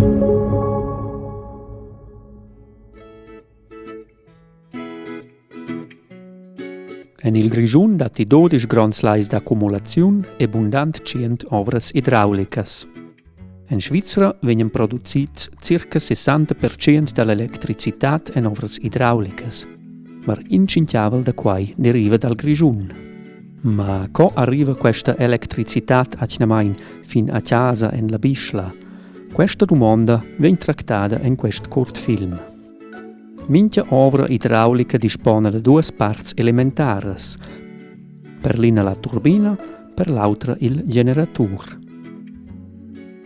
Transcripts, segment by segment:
En il Grischun dati 12 grands lais d'accumulaziun e abundant cient ovras idraulicas. In Svizzera vengono producits circa 60% dell'elettricitat en ovras idraulicas, mar incintiavel da quai deriva dal Grischun. Ma co arriva questa elettricitat acnamain fin a casa en la Bischla? Questa domanda vien trattata in quest curt film. Mincha ovra idraulica dispone da due parts elementaras. Per l'ina la turbina, per l'altra il generatur.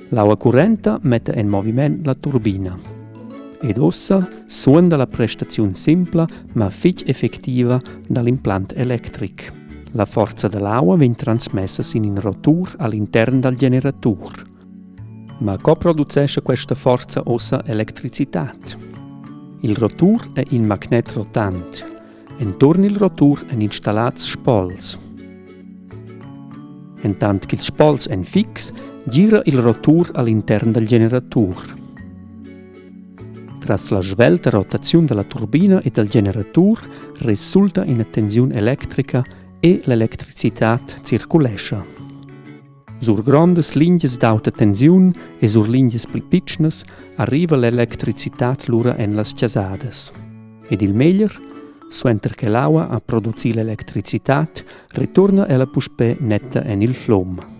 L'aua currenta mette in movimento la turbina. Ed ossa suonda la prestazione simpla ma fich effettiva dall'implant elettric. La forza dell'aua viene trasmessa in un rotur all'interno del generatur. Ma co produce questa forza ossa elettricità? Il rotur è il magnet rotant. Intorno il rotur è installato spols. Intanto che il spols è fix, gira il rotur all'interno del generatur. Tras la svelta rotazione della turbina e del generatur risulta una tensione elettrica e l'elettricità circulesce. Sur grandes linjes d'auta tensiun e sur linjes pli pitschnas arriva l'elettricitat lura en las chasadas. Ed il meglier, suenter che l'aua a produci l'elettricitat, ritorna ella puspè netta en il flom.